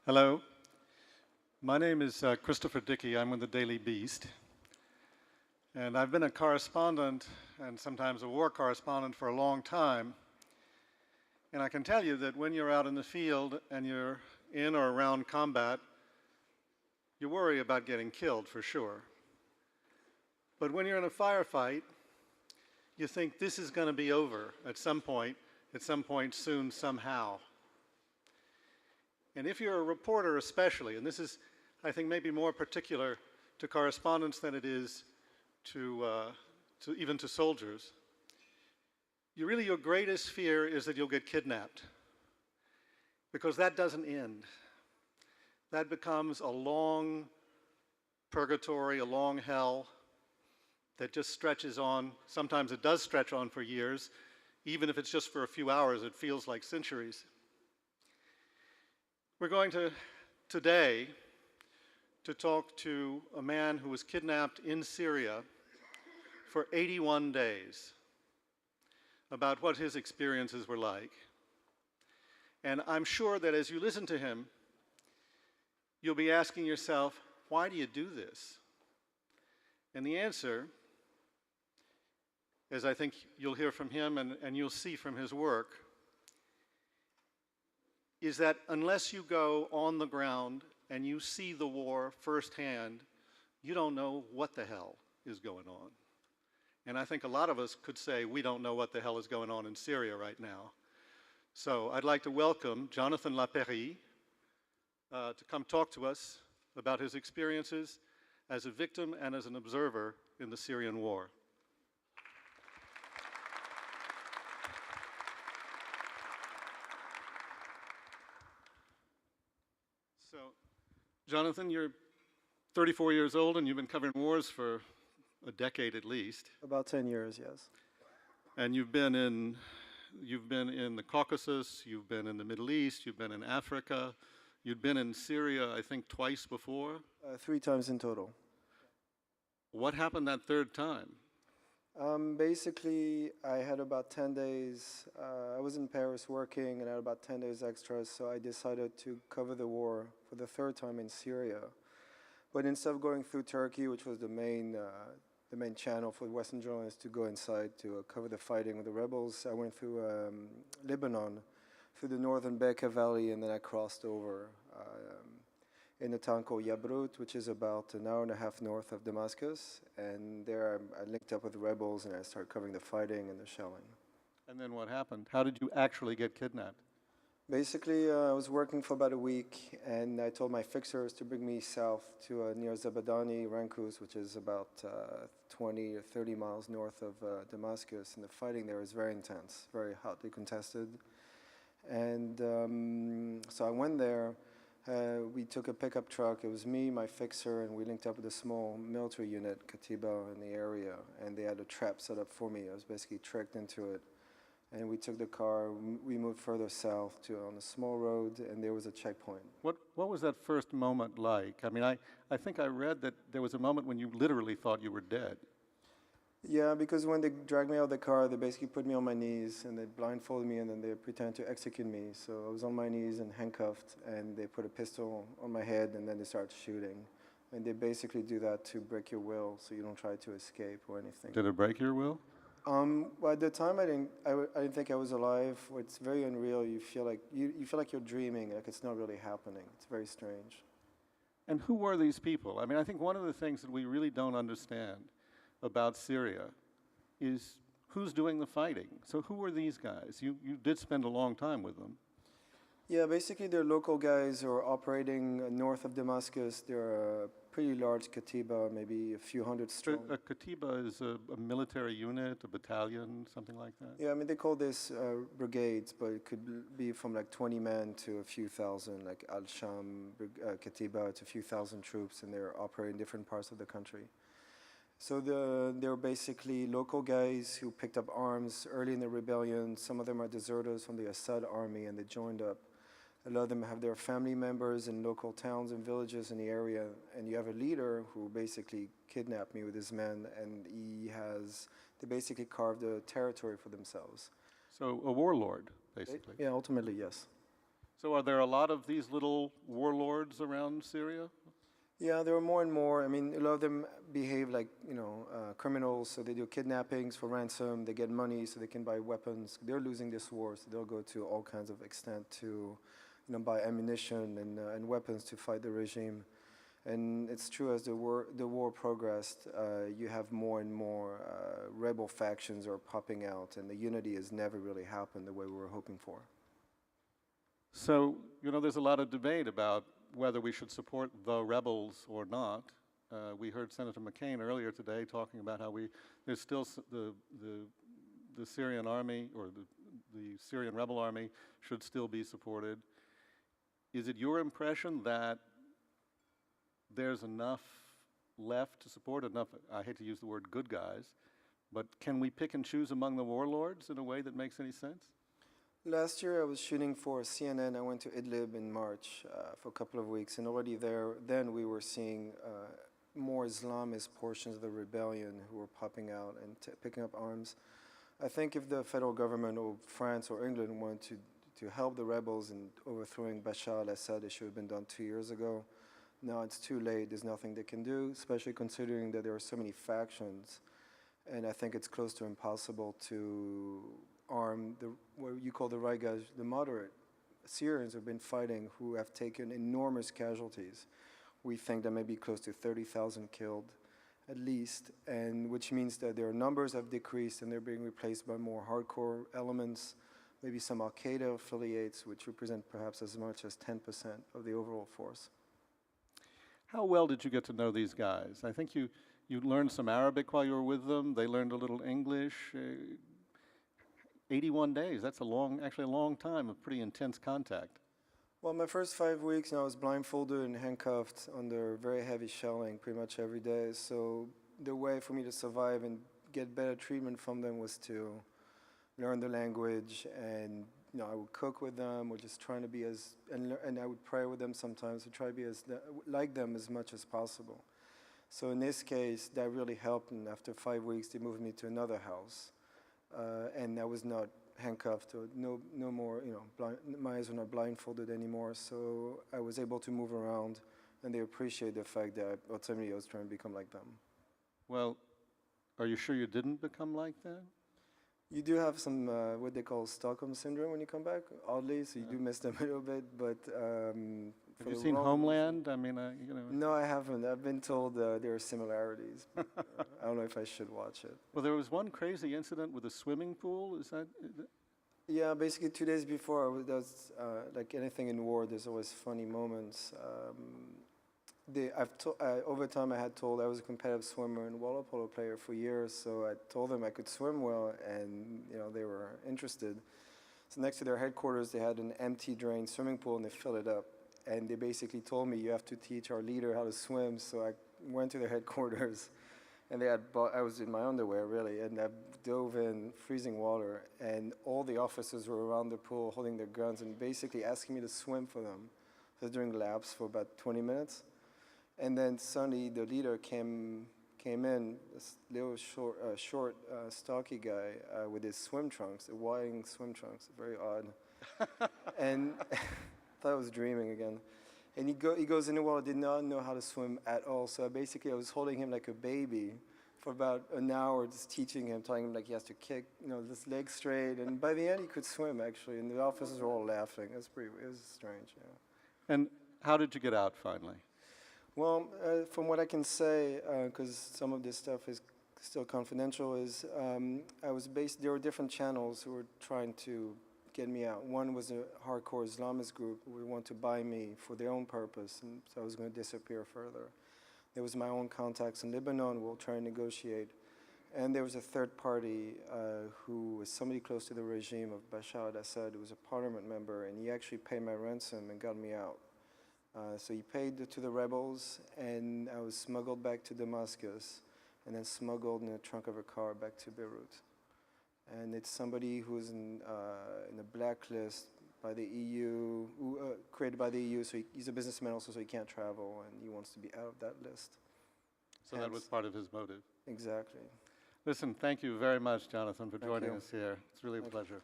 Hello, my name is Christopher Dickey. I'm with the Daily Beast. And I've been a correspondent and sometimes a war correspondent for a long time. And I can tell you that when you're out in the field and you're in or around combat, you worry about getting killed for sure. But when you're in a firefight, you think this is going to be over at some point soon, somehow. And if you're a reporter especially, and this is, I think, maybe more particular to correspondents than it is to even to soldiers, your greatest fear is that you'll get kidnapped, because that doesn't end. That becomes a long purgatory, a long hell that just stretches on. Sometimes it does stretch on for years. Even if it's just for a few hours, it feels like centuries. We're going to, today, to talk to a man who was kidnapped in Syria for 81 days, about what his experiences were like. And I'm sure that as you listen to him, you'll be asking yourself, why do you do this? And the answer, as I think you'll hear from him and you'll see from his work, is that unless you go on the ground and you see the war firsthand, you don't know what the hell is going on. And I think a lot of us could say we don't know what the hell is going on in Syria right now. So I'd like to welcome Jonathan Alpeyrie to come talk to us about his experiences as a victim and as an observer in the Syrian war. So, Jonathan, you're 34 years old and you've been covering wars for a decade at least. About 10 years, yes. And you've been in the Caucasus, you've been in the Middle East, you've been in Africa, you've been in Syria, I think, twice before? 3 times in total. What happened that third time? Basically, I had about 10 days. I was in Paris working and I had about 10 days extra, so I decided to cover the war for the third time in Syria. But instead of going through Turkey, which was the main channel for Western journalists to go inside to cover the fighting with the rebels, I went through Lebanon, through the northern Bekaa Valley, and then I crossed over in a town called Yabrut, which is about an hour and a half north of Damascus. And there I linked up with the rebels and I started covering the fighting and the shelling. And then what happened? How did you actually get kidnapped? Basically, I was working for about a week and I told my fixers to bring me south to near Zabadani, Rankus, which is about 20 or 30 miles north of Damascus. And the fighting there is very intense, very hotly contested. And so I went there. We took a pickup truck. It was me, my fixer, and we linked up with a small military unit, Katiba, in the area, and they had a trap set up for me. I was basically tricked into it, and we took the car. We moved further south on a small road, and there was a checkpoint. What was that first moment like? I mean, I think I read that there was a moment when you literally thought you were dead. Yeah, because when they dragged me out of the car, they basically put me on my knees and they blindfolded me and then they pretended to execute me. So I was on my knees and handcuffed and they put a pistol on my head and then they started shooting. And they basically do that to break your will so you don't try to escape or anything. Did it break your will? Well, at the time I didn't think I was alive. It's very unreal. You feel like you're dreaming, like it's not really happening. It's very strange. And who were these people? I mean, I think one of the things that we really don't understand about Syria is who's doing the fighting. So who are these guys? You did spend a long time with them. Yeah, basically they're local guys who are operating north of Damascus. They're a pretty large katiba, maybe a few hundred strong. A katiba is a military unit, a battalion, something like that? Yeah, I mean they call this brigades, but it could be from like 20 men to a few thousand, like Al-Sham katiba, it's a few thousand troops, and they're operating in different parts of the country. So they're basically local guys who picked up arms early in the rebellion. Some of them are deserters from the Assad army and they joined up. A lot of them have their family members in local towns and villages in the area. And you have a leader who basically kidnapped me with his men and they basically carved a territory for themselves. So a warlord, basically. Yeah, ultimately, yes. So are there a lot of these little warlords warlords around Syria? Yeah, there are more and more. I mean, a lot of them behave like, criminals, so they do kidnappings for ransom, they get money so they can buy weapons. They're losing this war, so they'll go to all kinds of extent to, buy ammunition and weapons to fight the regime. And it's true, as the war progressed, you have more and more rebel factions are popping out, and the unity has never really happened the way we were hoping for. So, there's a lot of debate about whether we should support the rebels or not. We heard Senator McCain earlier today talking about how there's still the Syrian army, or the Syrian rebel army should still be supported. Is it your impression that there's enough left to support, enough, I hate to use the word good guys, but can we pick and choose among the warlords in a way that makes any sense? Last year I was shooting for CNN. I went to Idlib in March for a couple of weeks, and already then we were seeing more Islamist portions of the rebellion who were popping out and picking up arms. I think if the federal government or France or England wanted to help the rebels in overthrowing Bashar al-Assad, it should have been done 2 years ago. Now it's too late. There's nothing they can do, especially considering that there are so many factions. And I think it's close to impossible to arm what you call the right guys, the moderate. Syrians have been fighting who have taken enormous casualties. We think there may be close to 30,000 killed, at least, and which means that their numbers have decreased and they're being replaced by more hardcore elements, maybe some Al-Qaeda affiliates, which represent perhaps as much as 10% of the overall force. How well did you get to know these guys? I think you learned some Arabic while you were with them. They learned a little English. 81 days, that's actually a long time of pretty intense contact. Well, my first 5 weeks, I was blindfolded and handcuffed under very heavy shelling pretty much every day. So the way for me to survive and get better treatment from them was to learn the language, and I would cook with them, or just trying to be and I would pray with them sometimes to try to be like them as much as possible. So in this case, that really helped, and after 5 weeks, they moved me to another house. And I was not handcuffed, or no more, my eyes were not blindfolded anymore, so I was able to move around, and they appreciate the fact that ultimately I was trying to become like them. Well, are you sure you didn't become like that? You do have some, what they call Stockholm Syndrome when you come back, oddly, so you do miss them a little bit, but... Have you seen Homeland? I mean, No, I haven't. I've been told there are similarities. But, I don't know if I should watch it. Well, there was one crazy incident with a swimming pool. Is that? Yeah, basically 2 days before, like anything in war, there's always funny moments. Over time, I was a competitive swimmer and water polo player for years, so I told them I could swim well, and they were interested. So next to their headquarters, they had an empty drain swimming pool, and they filled it up. And they basically told me, you have to teach our leader how to swim. So I went to their headquarters, and I was in my underwear, really, and I dove in freezing water, and all the officers were around the pool holding their guns and basically asking me to swim for them. I was doing laps for about 20 minutes. And then suddenly the leader came in, this little short, stocky guy with his swim trunks, Hawaiian swim trunks, very odd. And... I thought I was dreaming again. And he goes in the water, did not know how to swim at all. So I was holding him like a baby for about an hour, just teaching him, telling him like he has to kick, his legs straight. And by the end, he could swim actually. And the officers were all laughing. It was strange, yeah. And how did you get out finally? Well, from what I can say, because some of this stuff is still confidential, is there were different channels who were trying to get me out. One was a hardcore Islamist group who would want to buy me for their own purpose, and so I was going to disappear further. There was my own contacts in Lebanon who will try and negotiate. And there was a third party who was somebody close to the regime of Bashar al-Assad, who was a parliament member, and he actually paid my ransom and got me out. So he paid to the rebels, and I was smuggled back to Damascus, and then smuggled in the trunk of a car back to Beirut. And it's somebody who's in a blacklist by the EU, created by the EU, so he's a businessman also, so he can't travel, and he wants to be out of that list. So that was part of his motive. Exactly. Listen, thank you very much, Jonathan, for joining us here. It's really a pleasure.